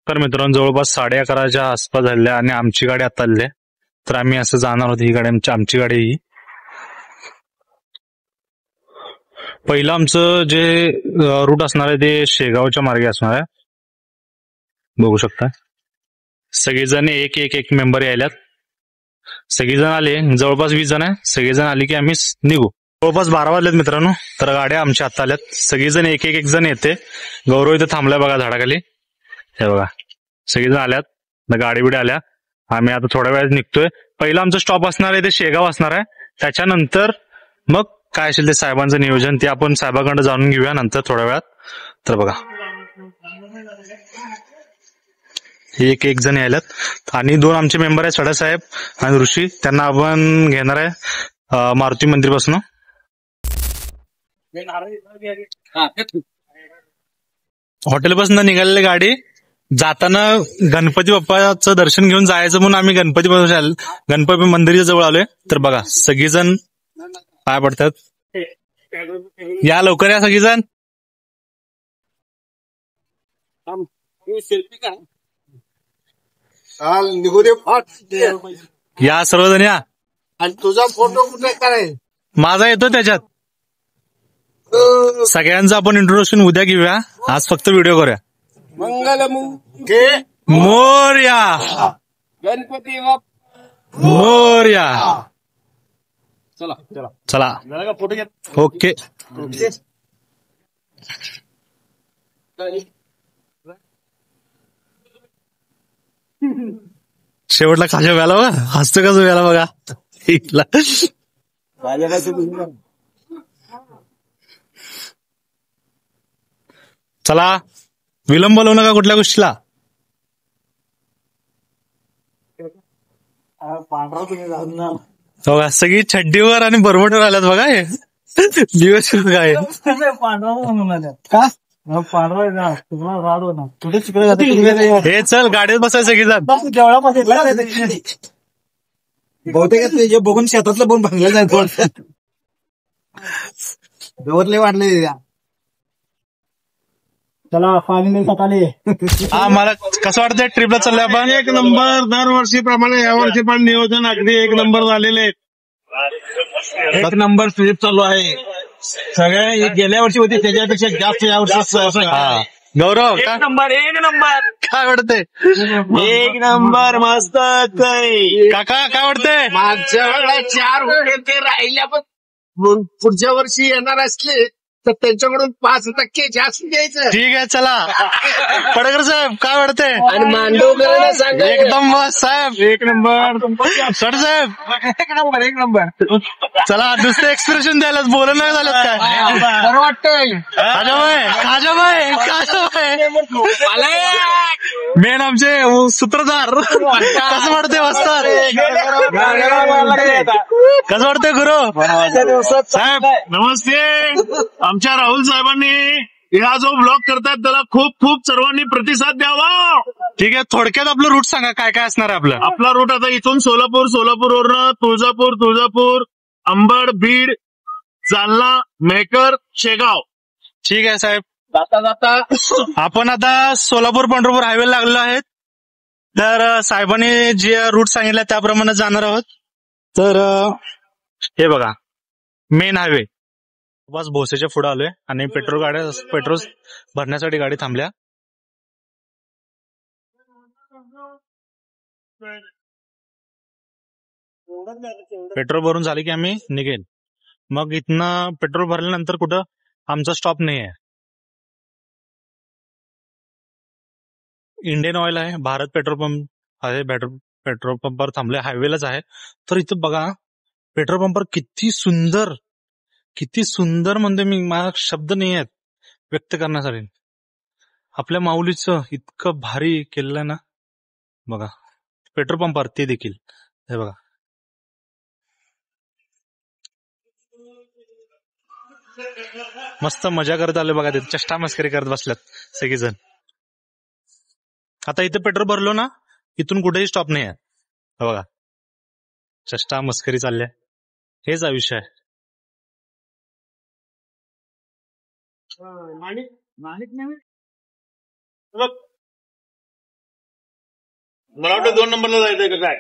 तर मित्रांनो जवळपास 11:30च्या आसपास झाल्या आणि आमची गाडी आता आली आहे. तर आम्ही असं जाणार होती. ही गाडी आमची गाडी ही पहिलं आमचं जे रूट असणार आहे ते शेगावच्या मार्गे असणार आहे. बघू शकता सगळेजण एक एक एक मेंबर यायल्यात. सगळेजण आले, जवळपास 20 जण आहे. सगळेजण आले की आम्ही निघू. जवळपास 12 वाजलेत मित्रांनो. तर गाड्या आमच्या आत्ता आल्यात. सगळेजण एक एक जण येते. गौरव इथं थांबलाय बघा झाडाखाली. हे बघा सगळेजण आल्यात, गाडी बिडी आल्या. आम्ही आता थोड्या वेळात निघतोय. पहिला आमचं स्टॉप असणार आहे ते शेगाव असणार आहे. त्याच्यानंतर मग काय असेल ते साहेबांचं नियोजन ते आपण साहेबांकडे जाणून घेऊया नंतर थोड्या वेळात. तर बघा एक एक जण यायल्यात आणि 2 आमचे मेंबर आहेत सडासाहेब आणि ऋषी. त्यांना आपण घेणार आहे मारुती मंदिरपासून. हॉटेलपासून निघालेली गाडी जाताना गणपती बाप्पाचं दर्शन घेऊन जायचं म्हणून आम्ही गणपती मंदिराच्या जवळ आलोय. तर बघा सगळीजण पाय पडतात. या लवकर या सगळीजण. निघू दे या सर्वजण या. आणि तुझा फोटो कुठे कराय? माझा येतो त्याच्यात. सगळ्यांचं आपण इंट्रोडक्शन उद्या घेऊया. आज फक्त व्हिडिओ करूया. मंगलमुखे मोरया, गणपती मोरया. चला चला फोटो घ्या. ओके. शेवटला खाजा व्याला बघा, हसतो कसं व्याला बघा. चला विलंब बोलवू नका कुठल्या गोष्टीला. बघा सगळी छड्डीवर आणि बरमोटर आल्यात बघा. हे दिवस काय पांढरा म्हणून आल्या का पांढरा तुम्हाला राड होणार कुठे तिकडे. हे चल गाडीत बसायचं सगळी जात जेवढा बहुतेक बघून शेतातलं बघून भांगलं जायचं. गवरले वाढले. चला पाणी सकाळी. हा मला कसं वाटतंय ट्रिपला चाललंय आपण. एक नंबर. दरवर्षीप्रमाणे यावर्षी पण नियोजन अगदी एक नंबर झालेले. एक नंबर ट्रिप चालू आहे. सगळ्या गेल्या वर्षी होती त्याच्यापेक्षा जास्त यावर्षी. गौरव एक नंबर काय वाटतंय. एक नंबर मस्त. काका काय वाटतंय. मागच्या वेळेला 4 होते ते राहिल्या, पण पुढच्या वर्षी येणार असले तर त्यांच्याकडून 5% जास्त द्यायचं. ठीक आहे चला. पडकर साहेब काय वाटतंय. आणि मांडवकरांना सांगा एकदम मस्त साहेब. एक नंबर. सर साहेब एक नंबर. चला दुसरं एक्सप्रेशन द्यायला बोलणं नाही झालं काय. बरं वाटतंय. मेन आमचे सूत्रधार कसं वाटतंय वस्ताद. कसं वाटतंय गुरु साहेब नमस्ते. आमच्या राहुल साहेबांनी हा जो ब्लॉग करतात त्याला खूप खूप सर्वांनी प्रतिसाद द्यावा. ठीक आहे थोडक्यात आपलं रूट सांगा काय काय असणार आहे आपलं. आपला रूट आता इथून सोलापूरवरनं तुळजापूर, अंबड, बीड, जालना, मेहकर, शेगाव. ठीक आहे साहेब. जाता आपण आता सोलापूर पंढरपूर हायवे लागलेलो आहेत. तर साहेबांनी जे रूट सांगितलं त्याप्रमाणे जाणार आहोत. तर हे बघा मेन हायवे. बस भोसेच्या पुढे आलोय आणि पेट्रोल भरण्यासाठी गाडी थांबल्या. पेट्रोल भरून झाले की आम्ही निघेल. मग इथनं पेट्रोल भरल्यानंतर कुठं आमचा स्टॉप नाही आहे. इंडियन ऑइल आहे, भारत पेट्रोल पंप आहे. पेट्रोल पंपवर थांबले, हायवेलाच आहे. तर इथं बघा पेट्रोल पंपवर किती सुंदर म्हणजे मी मला शब्द नाही आहेत व्यक्त करण्यासाठी. आपल्या माऊलीचं इतकं भारी केलेलं आहे ना. बघा पेट्रोल पंपवर ते देखील हे बघा. मस्त मजा करत आले बघा. ते चष्टा मस्करी करत बसल्यात सगळेजण. आता इथे पेट्रोल भरलो ना इथून कुठेही स्टॉप नाही आहे. बघा चष्टा मस्करी चालल्या. हेच आयुष्य आहे. माणिक नाही मला वाटतं 2 नंबरला जायचंय का काय?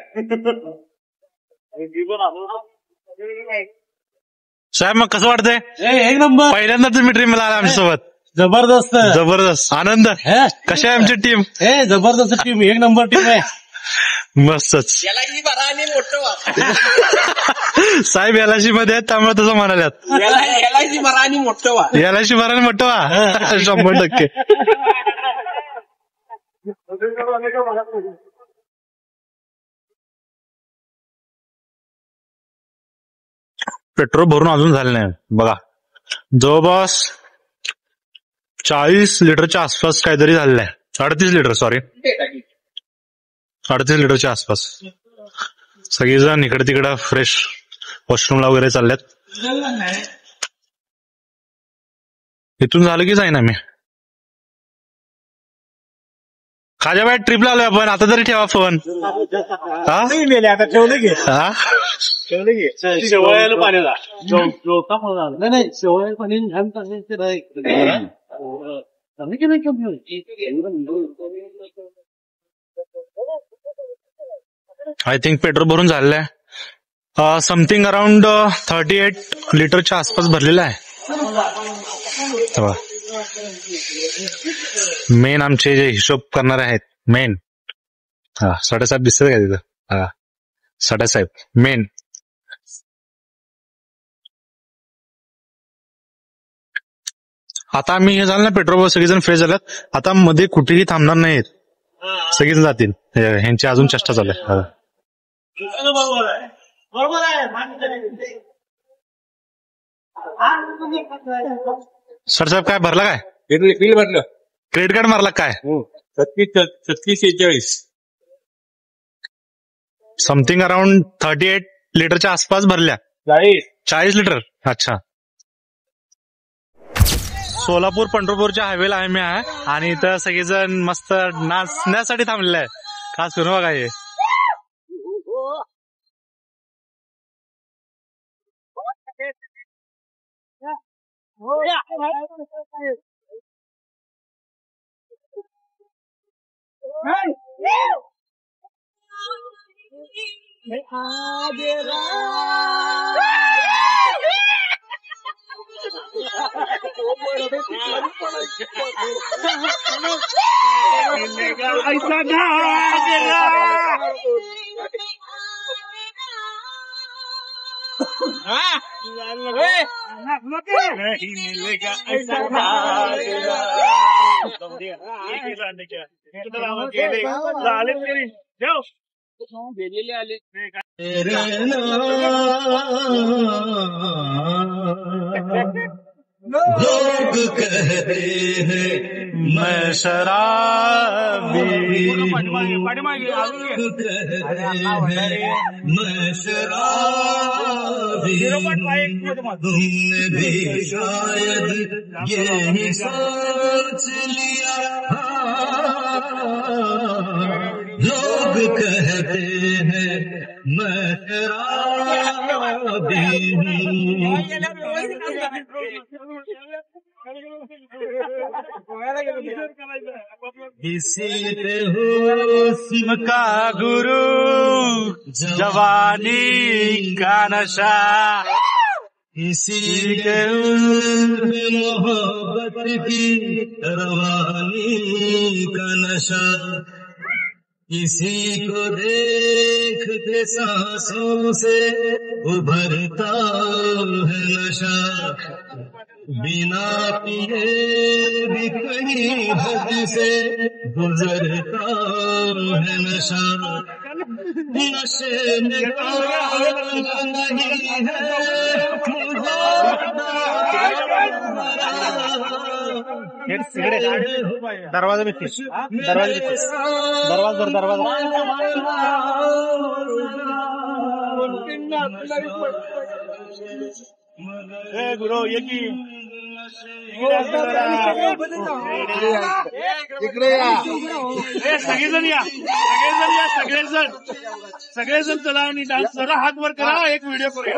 साहेब मग कसं वाटतंय? एक नंबर पहिल्यांदा तुम्ही ड्रीमला आला आमच्यासोबत. जबरदस्त जबरदस्त आनंद. कशी आहे आमची टीम? जबरदस्त टीम, एक नंबर टीम आहे. मस्तच. साहेब एलआयसी मध्ये आहेत त्यामुळे तसं म्हणाल्यात. एलआयसी भरा आणि मोठं व्हा. एलआयसी भरायला मोठं व्हा. 100%. पेट्रोल भरून अजून झालं नाही बघा. जवळपास 40 लिटरच्या आसपास काहीतरी झालेलं आहे. 38 लिटर, सॉरी 38 लिटरच्या आसपास. सगळेजण इकडे तिकडे फ्रेश वॉशरूमला वगैरे चालल्यात. इथून झालं की जाईन आम्ही. खाजाबाई ट्रिपला आलोय आपण. आता तरी ठेवा फोन. आता ठेवलं घे, हा ठेवलं घे. शेवयाला पाण्याला नाही शेवया पाणी घाण टाकायचं नाही. आय थिंक पेट्रोल भरून झालेलं आहे. समथिंग अराउंड 38 लिटरच्या आसपास भरलेलं आहे. मेन आमचे जे हिशोब करणारे आहेत मेन, हा साडेसाहेब दिसत का तिथं? हा साडेसाहेब मेन. आता आम्ही हे झालं ना पेट्रोल, सगळेजण फ्रेश झाल्यात. आता मध्ये कुठेही थांबणार नाहीत, सगळेजण जातील. ह्यांची अजून चेष्टा चालू आहे. बरोबर आहे. सर साहेब काय भरला काय? बिल भरलं. क्रेडिट कार्ड मारला काय? 36-46. समथिंग अराउंड 38 लिटरच्या आसपास भरल्या. 40 लिटर. अच्छा. सोलापूर पंढरपूरच्या हायवेला आम्ही आहे आणि इथं सगळेजण मस्त नाचण्यासाठी थांबलेले आहे. खास करून बघा हे. लोग कहते हैं मैं शराबी हूँ, मैं शराबी हूँ, तुमने भी शायद यही सोच लिया। लोग कहते हैं मैं शराबी हूँ। इसी पे हुस्न का गुरु, जवानी का नशा, इसी के मोहब्बत की रवानी का नशा, इसी को देखते सांसों से उभरता है नशा, बिना पिए भी कहीं हद से गुजरता है नशा, नशे में काम नहीं है दरवाजा में गुरु ये की सगळेजण या, सगळेजण चला आणि डान्स जरा हात वर करा, एक व्हिडिओ करूया.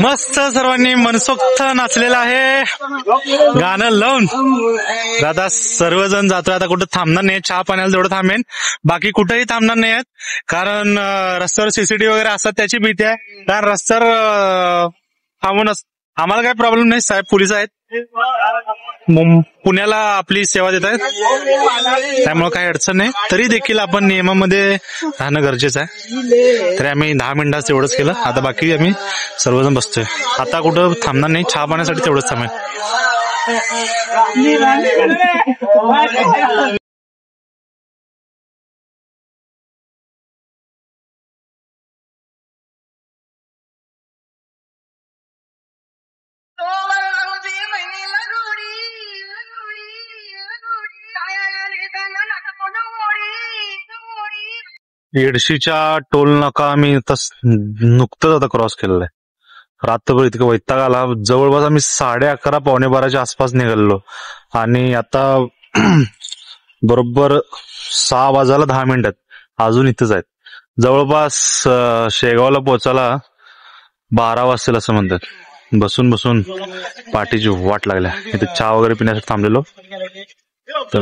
मस्त सर्वांनी मनसोक्त नाचलेलं आहे गाणं लावून. दादा सर्वजण जातोय आता, कुठं थांबणार नाही. चहा पाण्याला जेवढं थांबेन, बाकी कुठेही थांबणार नाही आहेत. कारण रस्त्यावर सीसीटीव्ही वगैरे असतात त्याची भीती आहे. कारण रस्त्यावर थांबूनच आम्हाला काही प्रॉब्लेम नाही, साहेब पोलीस आहेत, पुण्याला आपली सेवा देत आहेत, त्यामुळे काही अडचण नाही. तरी देखील आपण नियमामध्ये राहणं गरजेचं आहे. तरी आम्ही 10 मिनिटात एवढंच केलं. आता बाकी आम्ही सर्वजण बसतोय. आता कुठं थांबणार नाही, चहा पाण्यासाठी तेवढंच थांबेल. येडशीच्या टोल नाका आम्ही नुकतंच आता क्रॉस केलेला आहे. रात्रभर इतकं वैताग आला. जवळपास आम्ही 11:30 पावणे12च्या आसपास निघालो आणि आता बरोबर 6 वाजायला 10 मिनिटात अजून इथंच आहेत. जवळपास शेगावला पोहोचायला 12 वाजतील असं म्हणतात. बसून बसून पाठीची वाट लागल्या. इथे चहा वगैरे पिण्यासाठी थांबलेलो तर